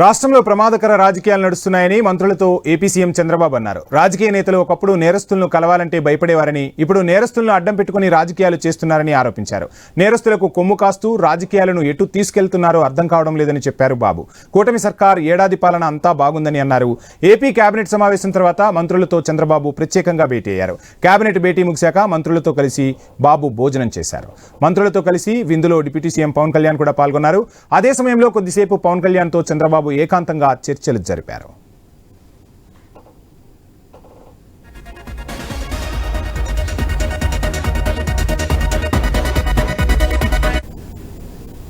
రాష్ట్రంలో ప్రమాదకర రాజకీయాలు నడుస్తున్నాయని మంత్రులతో ఏపీ సీఎం చంద్రబాబు అన్నారు. రాజకీయ నేతలు ఒకప్పుడు నేరస్తులను కలవాలంటే భయపడేవారని, ఇప్పుడు నేరస్తులను అడ్డం పెట్టుకుని రాజకీయాలు చేస్తున్నారని ఆరోపించారు. నేరస్తులకు కొమ్ము కాస్తూ రాజకీయాలను ఎటు తీసుకెళ్తున్నారో అర్థం కావడం లేదని చెప్పారు బాబు. కూటమి సర్కార్ ఏడాది పాలన అంతా బాగుందని అన్నారు. ఏపీ కేబినెట్ సమావేశం తర్వాత మంత్రులతో చంద్రబాబు ప్రత్యేకంగా భేటీ అయ్యారు. కేబినెట్ భేటీ ముగిశాక మంత్రులతో కలిసి బాబు భోజనం చేశారు. మంత్రులతో కలిసి విందులో డిప్యూటీ సీఎం పవన్ కళ్యాణ్ కూడా పాల్గొన్నారు. అదే సమయంలో కొద్దిసేపు పవన్ కళ్యాణ్తో చంద్రబాబు ఏకాంతంగా చర్చలు జరిపారు.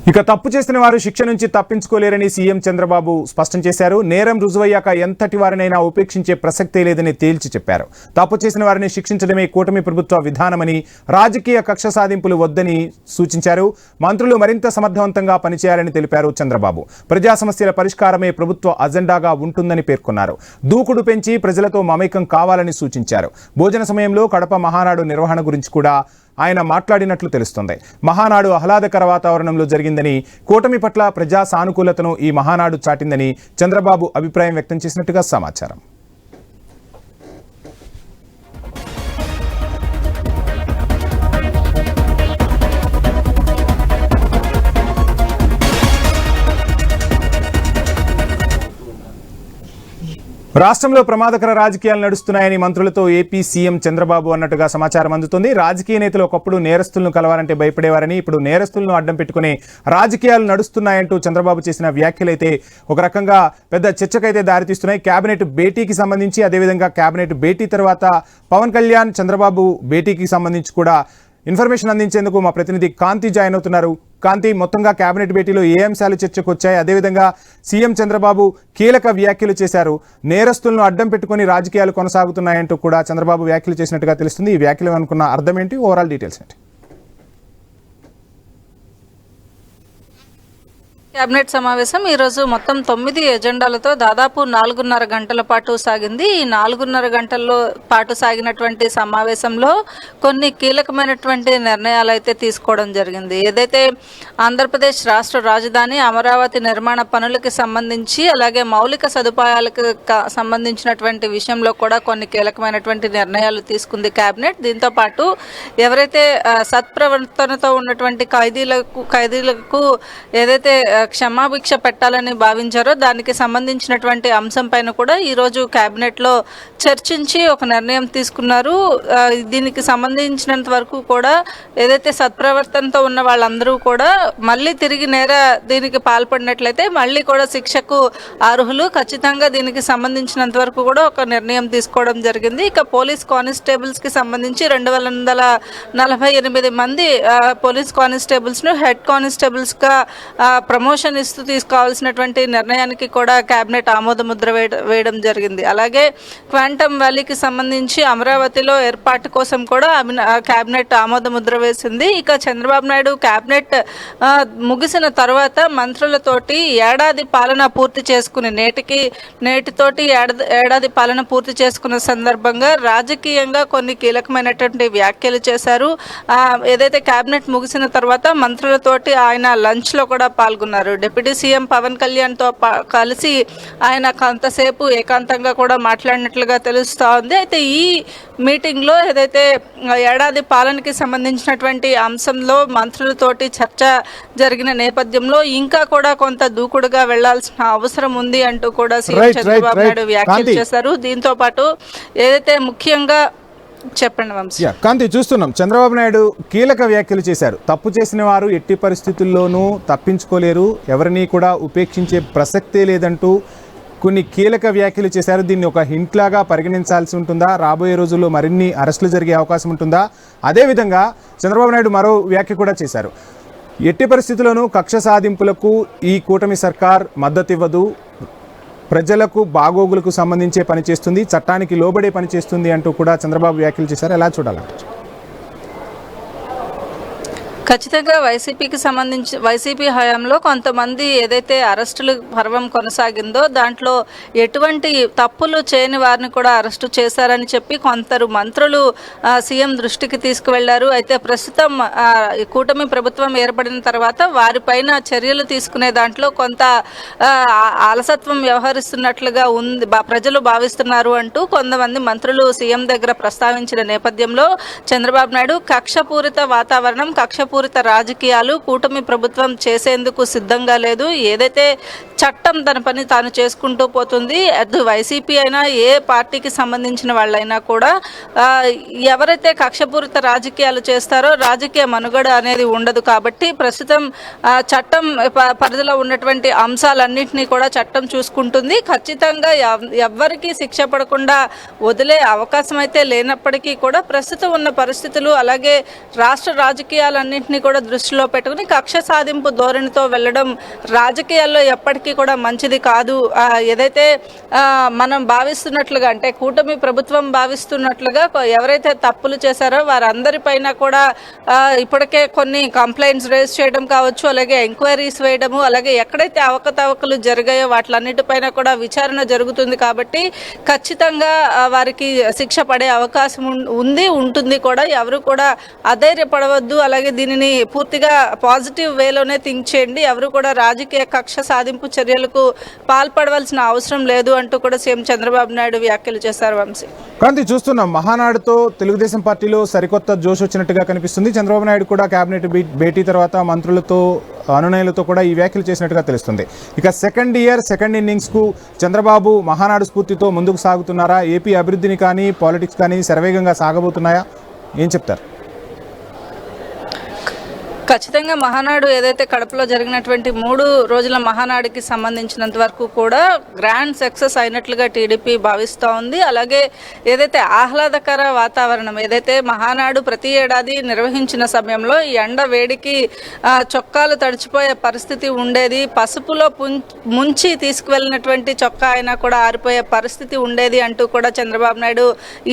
ఇక తప్పు చేసిన వారు శిక్ష నుంచి తప్పించుకోలేరని సీఎం చంద్రబాబు స్పష్టం చేశారు. నేరం రుజువయ్యాక ఎంతటి వారినైనా ఉపేక్షించే ప్రసక్తే లేదని తేల్చి చెప్పారు. తప్పు చేసిన వారిని శిక్షించడమే కూటమి ప్రభుత్వ విధానమని, రాజకీయ కక్ష సాధింపులు వద్దని సూచించారు. మంత్రులు మరింత సమర్థవంతంగా పనిచేయాలని తెలిపారు చంద్రబాబు. ప్రజా సమస్యల పరిష్కారమే ప్రభుత్వ అజెండాగా ఉంటుందని పేర్కొన్నారు. దూకుడు పెంచి ప్రజలతో మమేకం కావాలని సూచించారు. భోజన సమయంలో కడప మహానాడు నిర్వహణ గురించి కూడా ఆయన మాట్లాడినట్లు తెలుస్తోంది. మహానాడు ఆహ్లాదకర వాతావరణంలో జరిగిందని, కూటమి పట్ల ప్రజా సానుకూలతను ఈ మహానాడు చాటిందని చంద్రబాబు అభిప్రాయం వ్యక్తం చేసినట్టుగా సమాచారం. రాష్ట్రంలో ప్రమాదకర రాజకీయాలు నడుస్తున్నాయని మంత్రులతో ఏపీ సీఎం చంద్రబాబు అన్నట్టుగా సమాచారం అందుతుంది. రాజకీయ నేతలు ఒకప్పుడు నేరస్తులను కలవాలంటే భయపడేవారని, ఇప్పుడు నేరస్తులను అడ్డం పెట్టుకుని రాజకీయాలు నడుస్తున్నాయంటూ చంద్రబాబు చేసిన వ్యాఖ్యలైతే ఒక రకంగా పెద్ద చర్చకైతే దారితీస్తున్నాయి. కేబినెట్ భేటీకి సంబంధించి, అదేవిధంగా కేబినెట్ భేటీ తర్వాత పవన్ కళ్యాణ్ చంద్రబాబు భేటీకి సంబంధించి కూడా ఇన్ఫర్మేషన్ అందించేందుకు మా ప్రతినిధి కాంతి జాయిన్ అవుతున్నారు. కాంతి, మొత్తంగా కేబినెట్ భేటీలో ఏ అంశాలు చర్చకు వచ్చాయి? అదేవిధంగా సీఎం చంద్రబాబు కీలక వ్యాఖ్యలు చేశారు. నేరస్తులను అడ్డం పెట్టుకుని రాజకీయాలు కొనసాగుతున్నాయంటూ కూడా చంద్రబాబు వ్యాఖ్యలు చేసినట్టుగా తెలుస్తుంది. ఈ వ్యాఖ్యలు అనుకున్న అర్థం ఏంటి? ఓవరాల్ డీటెయిల్స్ ఏంటి? కేబినెట్ సమావేశం ఈరోజు మొత్తం 9 ఎజెండాలతో దాదాపు 4.5 గంటల పాటు సాగింది. ఈ 4.5 గంటల్లో పాటు సాగినటువంటి సమావేశంలో కొన్ని కీలకమైనటువంటి నిర్ణయాలు అయితే తీసుకోవడం జరిగింది. ఏదైతే ఆంధ్రప్రదేశ్ రాష్ట్ర రాజధాని అమరావతి నిర్మాణ పనులకి సంబంధించి, అలాగే మౌలిక సదుపాయాలకు సంబంధించినటువంటి విషయంలో కూడా కొన్ని కీలకమైనటువంటి నిర్ణయాలు తీసుకుంది కేబినెట్. దీంతో పాటు ఎవరైతే సత్ప్రవర్తనతో ఉన్నటువంటి ఖైదీలకు ఏదైతే క్షమాభిక్ష పెట్టాలని భావించారో దానికి సంబంధించినటువంటి అంశం పైన కూడా ఈరోజు కేబినెట్లో చర్చించి ఒక నిర్ణయం తీసుకున్నారు. దీనికి సంబంధించినంత వరకు కూడా ఏదైతే సత్ప్రవర్తనతో ఉన్న వాళ్ళందరూ కూడా మళ్ళీ తిరిగి దీనికి పాల్పడినట్లయితే మళ్ళీ కూడా శిక్షకు అర్హులు. ఖచ్చితంగా దీనికి సంబంధించినంత వరకు కూడా ఒక నిర్ణయం తీసుకోవడం జరిగింది. ఇక పోలీస్ కానిస్టేబుల్స్కి సంబంధించి 248 మంది పోలీస్ కానిస్టేబుల్స్ను హెడ్ కానిస్టేబుల్స్గా ప్రమోషన్ ఇస్తూ తీసుకోవాల్సినటువంటి నిర్ణయానికి కూడా కేబినెట్ ఆమోద ముద్ర వేయడం జరిగింది. అలాగే క్వాంటమ్ వ్యాలీకి సంబంధించి అమరావతిలో ఏర్పాటు కోసం కూడా కేబినెట్ ఆమోద ముద్ర వేసింది. ఇక చంద్రబాబు నాయుడు కేబినెట్ ముగిసిన తర్వాత మంత్రులతోటి ఏడాది పాలన పూర్తి చేసుకుని నేటితోటి ఏడాది పాలన పూర్తి చేసుకున్న సందర్భంగా రాజకీయంగా కొన్ని కీలకమైనటువంటి వ్యాఖ్యలు చేశారు. ఏదైతే కేబినెట్ ముగిసిన తర్వాత మంత్రులతోటి ఆయన లంచ్లో కూడా పాల్గొన్నారు. డిప్యూటీ సీఎం పవన్ కళ్యాణ్తో కలిసి ఆయన కొంతసేపు ఏకాంతంగా కూడా మాట్లాడినట్లుగా తెలుస్తూ ఉంది. అయితే ఈ మీటింగ్లో ఏదైతే ఏడాది పాలనకి సంబంధించినటువంటి అంశంలో మంత్రులతోటి చర్చ జరిగిన నేపథ్యంలో ఇంకా కూడా కొంత దూకుడుగా వెళ్లాల్సిన అవసరం ఉంది అంటూ కూడా సీఎం చంద్రబాబు నాయుడు వ్యాఖ్యలు చేశారు. దీంతో పాటు ఏదైతే ముఖ్యంగా చెప్పండి వంశీ. కాంతి, చూస్తున్నాం చంద్రబాబు నాయుడు కీలక వ్యాఖ్యలు చేశారు. తప్పు చేసిన వారు ఎట్టి పరిస్థితుల్లోనూ తప్పించుకోలేరు, ఎవరిని కూడా ఉపేక్షించే ప్రసక్తే లేదంటూ కొన్ని కీలక వ్యాఖ్యలు చేశారు. దీన్ని ఒక హింట్ లాగా పరిగణించాల్సి ఉంటుందా? రాబోయే రోజుల్లో మరిన్ని అరెస్టులు జరిగే అవకాశం ఉంటుందా? అదేవిధంగా చంద్రబాబు నాయుడు మరో వ్యాఖ్య కూడా చేశారు. ఎట్టి పరిస్థితుల్లోనూ కక్ష సాధింపులకు ఈ కూటమి సర్కార్ మద్దతివ్వదు, ప్రజలకు బాగోగులకు సంబంధించే పనిచేస్తుంది, చట్టానికి లోబడే పనిచేస్తుంది అంటూ కూడా చంద్రబాబు వ్యాఖ్యలు చేశారు. ఎలా చూడాలంటారు? ఖచ్చితంగా వైసీపీ హయాంలో కొంతమంది ఏదైతే అరెస్టుల పర్వం కొనసాగిందో దాంట్లో ఎటువంటి తప్పులు చేయని వారిని కూడా అరెస్టు చేశారని చెప్పి కొందరు మంత్రులు సీఎం దృష్టికి తీసుకువెళ్లారు. అయితే ప్రస్తుతం కూటమి ప్రభుత్వం ఏర్పడిన తర్వాత వారిపైన చర్యలు తీసుకునే దాంట్లో కొంత అలసత్వం వ్యవహరిస్తున్నట్లుగా ఉంది, ప్రజలు భావిస్తున్నారు అంటూ కొంతమంది మంత్రులు సీఎం దగ్గర ప్రస్తావించిన నేపథ్యంలో చంద్రబాబు నాయుడు కక్షపూరిత వాతావరణం, కక్షపూరిత రాజకీయాలు కూటమి ప్రభుత్వం చేసేందుకు సిద్ధంగా లేదు. ఏదైతే చట్టం తన పని తాను చేసుకుంటూ పోతుంది. అది వైసీపీ అయినా ఏ పార్టీకి సంబంధించిన వాళ్ళైనా కూడా ఎవరైతే కక్షపూరిత రాజకీయాలు చేస్తారో రాజకీయ మనుగడ అనేది ఉండదు. కాబట్టి ప్రస్తుతం చట్టం పరిధిలో ఉన్నటువంటి అంశాలన్నింటినీ కూడా చట్టం చూసుకుంటుంది. ఖచ్చితంగా ఎవ్వరికీ శిక్ష పడకుండా వదిలే అవకాశం అయితే లేనప్పటికీ కూడా ప్రస్తుతం ఉన్న పరిస్థితులు అలాగే రాష్ట్ర రాజకీయాలన్నింటినీ కూడా దృష్టిలో పెట్టుకుని కక్ష సాధింపు ధోరణితో వెళ్ళడం రాజకీయాల్లో ఎప్పటికీ కూడా మంచిది కాదు. ఏదైతే మనం భావిస్తున్నట్లుగా అంటే కూటమి ప్రభుత్వం భావిస్తున్నట్లుగా ఎవరైతే తప్పులు చేశారో వారందరిపైన కూడా ఇప్పటికే కొన్ని కంప్లైంట్స్ రేజ్ చేయడం కావచ్చు, అలాగే ఎంక్వైరీస్ వేయడము, అలాగే ఎక్కడైతే అవకతవకలు జరిగాయో వాటిలన్నిటిపైన కూడా విచారణ జరుగుతుంది. కాబట్టి ఖచ్చితంగా వారికి శిక్ష పడే అవకాశం ఉంటుంది కూడా. ఎవరు కూడా అధైర్యపడవద్దు. అలాగే దీనిని పూర్తిగా పాజిటివ్ వేలోనే థింక్ చేయండి. ఎవరు కూడా రాజకీయ కక్ష సాధింపు చర్యలకు పాల్పడవలసిన అవసరం లేదు అంటూ కూడా సీఎం చంద్రబాబు నాయుడు వ్యాఖ్యలు చేశారు. వంశీ కాంతి, చూస్తున్నాం మహానాడుతో తెలుగుదేశం పార్టీలో సరికొత్త జోష్ వచ్చినట్టుగా కనిపిస్తుంది. చంద్రబాబు నాయుడు కూడా కేబినెట్ భేటీ తర్వాత మంత్రులతో అనునయులతో కూడా ఈ వ్యాఖ్యలు చేసినట్టుగా తెలుస్తుంది. ఇక సెకండ్ ఇన్నింగ్స్కు చంద్రబాబు మహానాడు స్ఫూర్తితో ముందుకు సాగుతున్నారా? ఏపీ అభివృద్ధిని కానీ పాలిటిక్స్ కానీ శరవేగంగా సాగబోతున్నాయా? ఏం చెప్తారు? ఖచ్చితంగా మహానాడు ఏదైతే కడపలో జరిగినటువంటి 3 రోజుల మహానాడుకి సంబంధించినంత వరకు కూడా గ్రాండ్ సక్సెస్ అయినట్లుగా టీడీపీ భావిస్తూ ఉంది. అలాగే ఏదైతే ఆహ్లాదకర వాతావరణం ఏదైతే మహానాడు ప్రతి ఏడాది నిర్వహించిన సమయంలో ఈ ఎండ వేడికి చొక్కాలు తడిచిపోయే పరిస్థితి ఉండేది. పసుపులో ముంచి తీసుకువెళ్ళినటువంటి చొక్కా అయినా కూడా ఆరిపోయే పరిస్థితి ఉండేది అంటూ కూడా చంద్రబాబు నాయుడు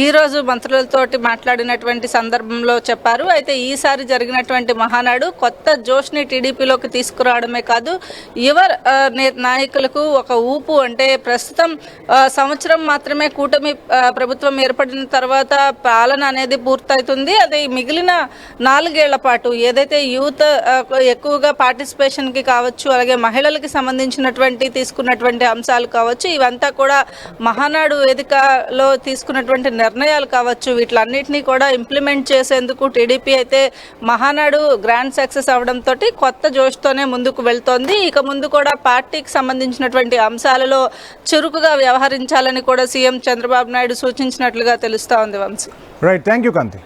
ఈరోజు మంత్రులతోటి మాట్లాడినటువంటి సందర్భంలో చెప్పారు. అయితే ఈసారి జరిగినటువంటి మహానాడు కొత్త జోష్ని టీడీపీలోకి తీసుకురావడమే కాదు, యువ నాయకులకు ఒక ఊపు. అంటే ప్రస్తుతం సంవత్సరం మాత్రమే కూటమి ప్రభుత్వం ఏర్పడిన తర్వాత పాలన అనేది పూర్తవుతుంది. అది మిగిలిన 4 ఏళ్ల పాటు ఏదైతే యూత్ ఎక్కువగా పార్టిసిపేషన్కి కావచ్చు, అలాగే మహిళలకి సంబంధించినటువంటి తీసుకున్నటువంటి అంశాలు కావచ్చు, ఇవంతా కూడా మహానాడు వేదికలో తీసుకున్నటువంటి నిర్ణయాలు కావచ్చు, వీటిలన్నింటినీ కూడా ఇంప్లిమెంట్ చేసేందుకు టీడీపీ అయితే మహానాడు గ్రాండ్ సక్సెస్ అవడంతో కొత్త జోష్తోనే ముందుకు వెళ్తోంది. ఇక ముందు కూడా పార్టీకి సంబంధించినటువంటి అంశాలలో చురుకుగా వ్యవహరించాలని కూడా సీఎం చంద్రబాబు నాయుడు సూచించినట్లుగా తెలుస్తా ఉంది. Vamshi, right, thank you Kanthi.